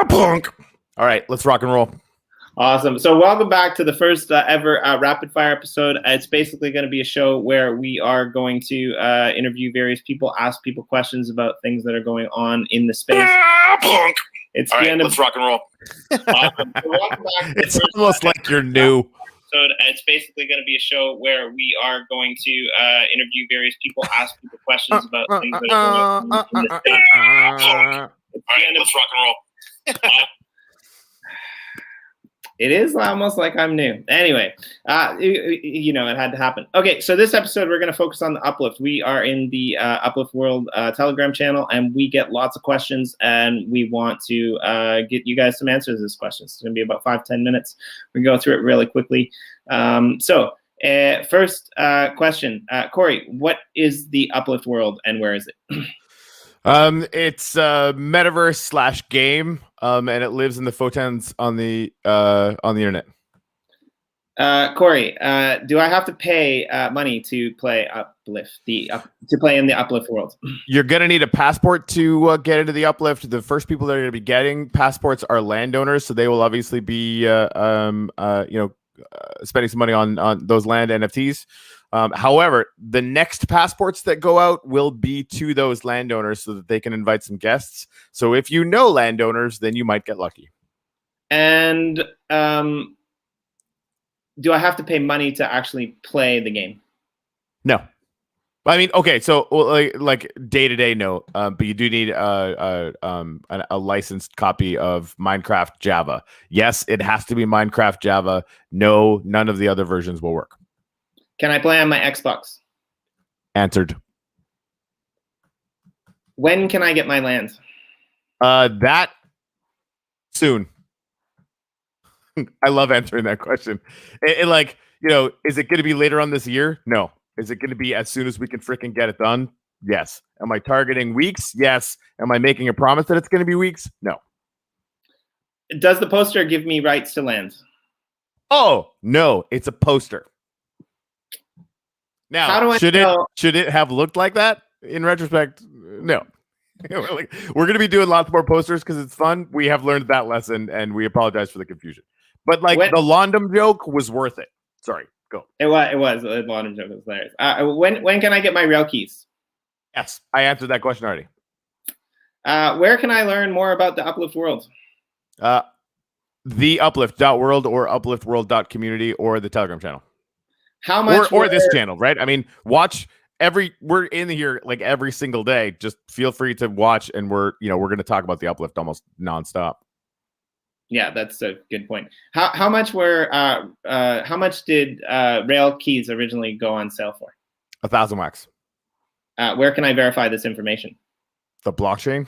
Punk. All right, let's rock and roll. Awesome. So welcome back to the first ever Rapid Fire episode. It's basically going to be a show where we are going to interview various people, ask people questions about things that are going on in the space. Punk. It's All the right, end of let's rock and roll. Awesome. So welcome back to the It's first almost like you're new. episode. It's basically going to be a show where we are going to interview various people, ask people questions about things that are going on in the space. It's the end of Let's rock and roll. It is almost like I'm new. Anyway, you know, it had to happen. Okay, so this episode, we're going to focus on the Uplift. We are in the Uplift World Telegram channel, and we get lots of questions, and we want to get you guys some answers to these questions. It's going to be about 5-10 minutes. We can go through it really quickly. First question, Corey, what is the Uplift World, and where is it? It's metaverse / game, and it lives in the photons on the internet. Corey, do I have to pay money to play Uplift, to play in the Uplift World? You're gonna need a passport to get into the Uplift. The first people that are gonna be getting passports are landowners, so they will obviously be spending some money on those land NFTs. However, the next passports that go out will be to those landowners so that they can invite some guests. So if you know landowners, then you might get lucky. And do I have to pay money to actually play the game? No. I mean, okay, so like day-to-day, no. But you do need a licensed copy of Minecraft Java. Yes, it has to be Minecraft Java. No, none of the other versions will work. Can I play on my Xbox? Answered. When can I get my land? That soon. I love answering that question. Is it going to be later on this year? No. Is it going to be as soon as we can freaking get it done? Yes. Am I targeting weeks? Yes. Am I making a promise that it's going to be weeks? No. Does the poster give me rights to land? Oh, no. It's a poster. Now, how do I should it have looked like that? In retrospect, no. We're going to be doing lots more posters because it's fun. We have learned that lesson, and we apologize for the confusion. But the Londom joke was worth it. Sorry, go. It was. The Londom joke was hilarious. When can I get my rail keys? Yes, I answered that question already. Where can I learn more about the Uplift World? theUplift.world or upliftworld.community or the Telegram channel. How much or this channel, right? I mean, watch we're in here like every single day. Just feel free to watch, and we're going to talk about the Uplift almost nonstop. Yeah, that's a good point. How much did rail keys originally go on sale for? 1,000 wax. Where can I verify this information? The blockchain.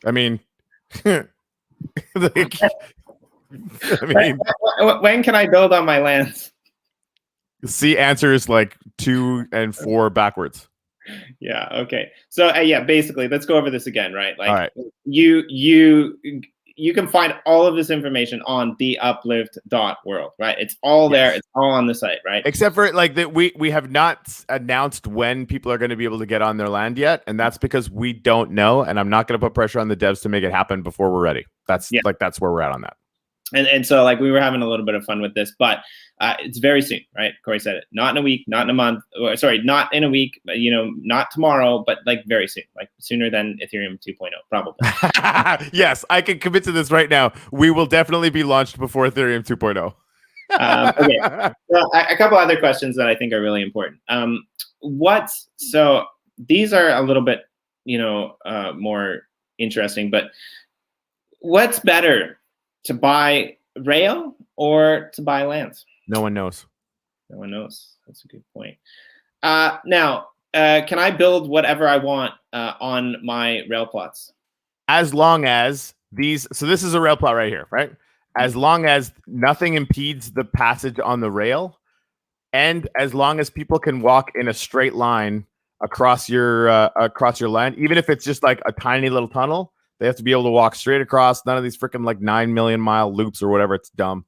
I mean, when can I build on my lands? See answers like 2 and 4 backwards. Yeah. Okay. So basically, let's go over this again, right? Like, all right. You can find all of this information on theUplift.world, right? It's all there. It's all on the site, right? Except for that we have not announced when people are going to be able to get on their land yet, and that's because we don't know. And I'm not going to put pressure on the devs to make it happen before we're ready. That's where we're at on that. And so we were having a little bit of fun with this, but it's very soon, right? Corey said it. Not in a week, not in a month. Not in a week, but not tomorrow, but very soon, sooner than Ethereum 2.0, probably. Yes, I can commit to this right now. We will definitely be launched before Ethereum 2.0. Okay. Well, a couple other questions that I think are really important. So these are a little bit, more interesting, but what's better? To buy rail or to buy lands? No one knows. No one knows. That's a good point. Now, can I build whatever I want on my rail plots? As long as so this is a rail plot right here, right? As long as nothing impedes the passage on the rail, and as long as people can walk in a straight line across your land, even if it's just like a tiny little tunnel. They have to be able to walk straight across. None of these freaking 9 million mile loops or whatever. It's dumb.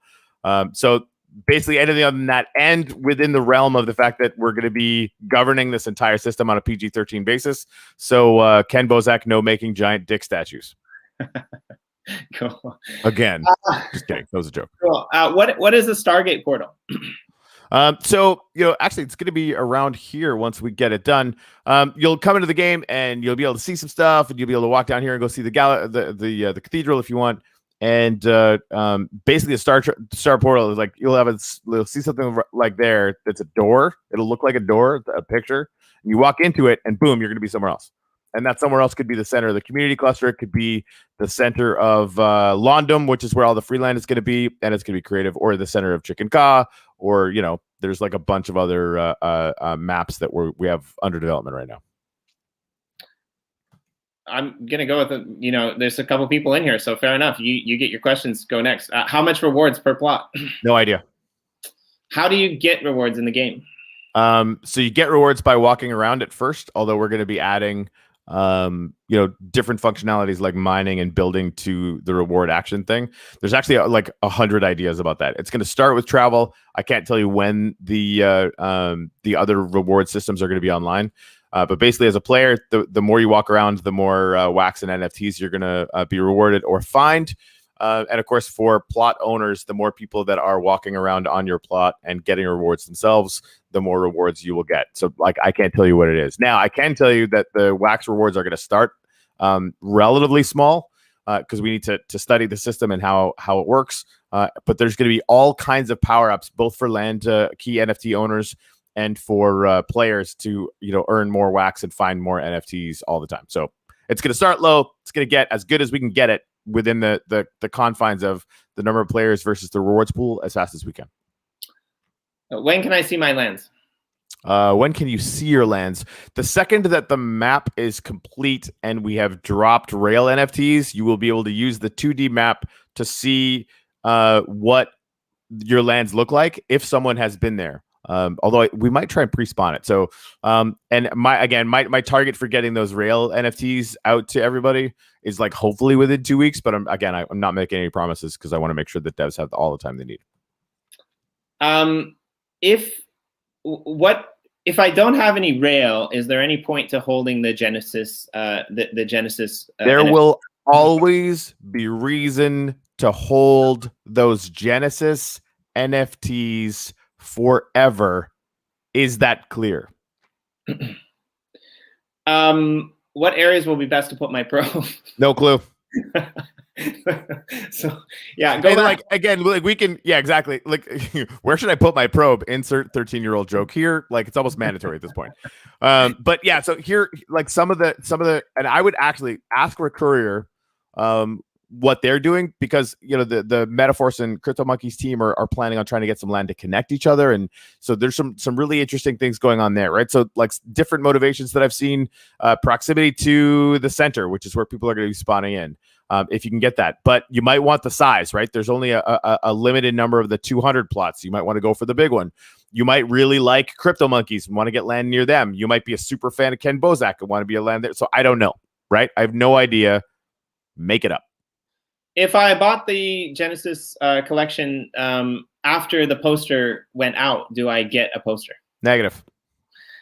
So basically anything other than that, and within the realm of the fact that we're going to be governing this entire system on a PG-13 basis. So Ken Bozak, no making giant dick statues. Cool. Again, just kidding. That was a joke. Cool. What is the Stargate portal? So, actually, it's going to be around here once we get it done. You'll come into the game and you'll be able to see some stuff, and you'll be able to walk down here and go see the cathedral if you want. And basically, a star portal is like you'll see something like there that's a door. It'll look like a door, a picture. And you walk into it, and boom, you're going to be somewhere else. And that somewhere else could be the center of the community cluster. It could be the center of Londum, which is where all the freeland is going to be, and it's going to be creative, or the center of Chicken Ka, or there's like a bunch of other maps that we have under development right now. I'm gonna go with there's a couple people in here, so fair enough. You get your questions. Go next. How much rewards per plot? No idea. How do you get rewards in the game? So you get rewards by walking around at first, although we're going to be adding different functionalities like mining and building to the reward action thing. There's actually like 100 ideas about that. It's going to start with travel. I can't tell you when the other reward systems are going to be online. But basically, as a player, the more you walk around, the more wax and NFTs you're going to be rewarded or find. And of course, for plot owners, the more people that are walking around on your plot and getting rewards themselves, the more rewards you will get. So, like, I can't tell you what it is. Now, I can tell you that the wax rewards are going to start relatively small because we need to study the system and how it works. But there's going to be all kinds of power-ups, both for land key NFT owners and for players to earn more wax and find more NFTs all the time. So it's going to start low. It's going to get as good as we can get it within the confines of the number of players versus the rewards pool as fast as we can. When can I see my lands? When can you see your lands? The second that the map is complete and we have dropped rail NFTs, you will be able to use the 2D map to see what your lands look like if someone has been there. Although we might try and pre-spawn it. So, and my target for getting those rail NFTs out to everybody is like hopefully within 2 weeks. But I'm not making any promises because I want to make sure that devs have all the time they need. If I don't have any rail, is there any point to holding the Genesis? The Genesis. There NFT? will always be reason to hold those Genesis NFTs forever. Is that clear? What areas will be best to put my probe? No clue. So yeah, we can, exactly. Like, where should I put my probe? Insert 13-year-old joke here. Like, it's almost mandatory at this point. But yeah, so here, like some of the, and I would actually ask for a courier, what they're doing, because the Metaforce and CryptoMonkeys team are planning on trying to get some land to connect each other, and so there's some really interesting things going on there, right? So like different motivations that I've seen, proximity to the center, which is where people are going to be spawning in, if you can get that. But you might want the size, right? There's only a limited number of the 200 plots. You might want to go for the big one. You might really like CryptoMonkeys and want to get land near them. You might be a super fan of Ken Bozak and want to be a land there. So I don't know, right? I have no idea. Make it up. If I bought the Genesis collection after the poster went out, do I get a poster? Negative.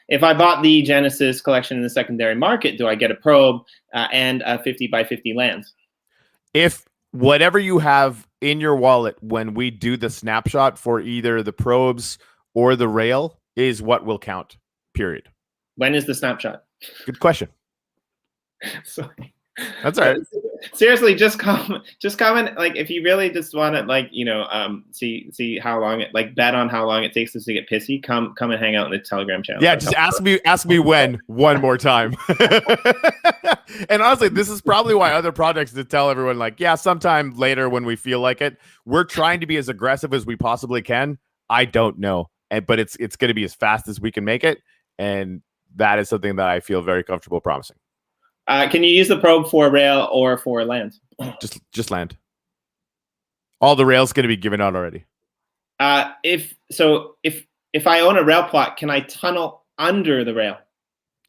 If I bought the Genesis collection in the secondary market, do I get a probe and a 50 by 50 lands? If whatever you have in your wallet when we do the snapshot for either the probes or the rail is what will count, period. When is the snapshot? Good question. Sorry. That's all right. Seriously, just comment. Like, if you really just want to, like, see how long it, like, bet on how long it takes us to get pissy. Come and hang out in the Telegram channel. Yeah, just ask me when one more time. And honestly, this is probably why other projects to tell everyone, like, yeah, sometime later when we feel like it. We're trying to be as aggressive as we possibly can. I don't know, but it's going to be as fast as we can make it, and that is something that I feel very comfortable promising. Can you use the probe for rail or for land? Just land. All the rail's going to be given out already. If I own a rail plot, can I tunnel under the rail?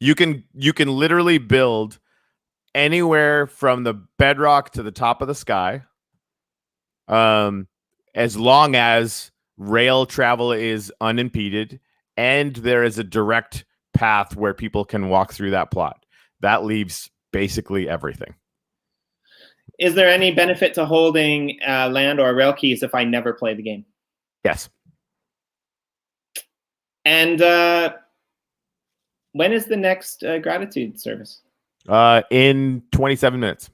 You can literally build anywhere from the bedrock to the top of the sky, as long as rail travel is unimpeded, and there is a direct path where people can walk through that plot. That leaves basically everything. Is there any benefit to holding land or rail keys if I never play the game? Yes. And when is the next gratitude service? In 27 minutes.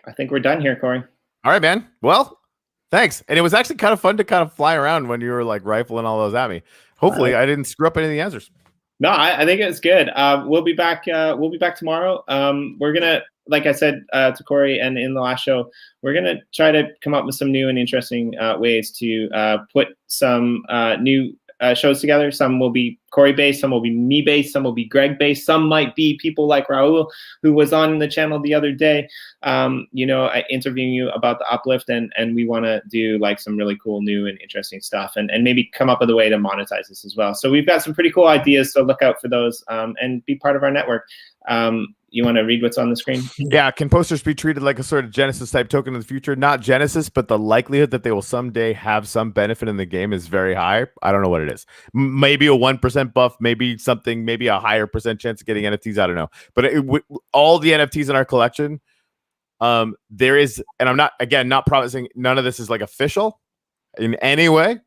I think we're done here, Corey. All right, man. Well, thanks. And it was actually kind of fun to kind of fly around when you were like rifling all those at me. Hopefully, I didn't screw up any of the answers. No, I think it's good. We'll be back. We'll be back tomorrow. We're gonna, like I said to Corey, and in the last show, we're gonna try to come up with some new and interesting ways to put some new shows together. Some will be Corey based, some will be me based, some will be Greg based, some might be people like Raul, who was on the channel the other day, interviewing you about the Uplift, and we want to do like some really cool new and interesting stuff, and maybe come up with a way to monetize this as well. So we've got some pretty cool ideas, so look out for those, and be part of our network. You want to read what's on the screen? Yeah. Can posters be treated like a sort of Genesis type token in the future? Not Genesis, but the likelihood that they will someday have some benefit in the game is very high. I don't know what it is. Maybe a 1% buff, maybe something, maybe a higher percent chance of getting NFTs. I don't know. But all the NFTs in our collection, there is, and I'm not promising, none of this is like official in any way.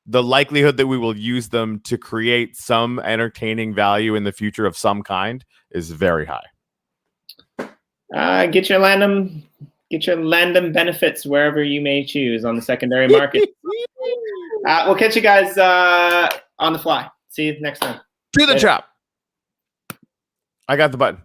The likelihood that we will use them to create some entertaining value in the future of some kind is very high. Get your random benefits wherever you may choose on the secondary market. We'll catch you guys on the fly. See you next time. Do the chop. I got the button.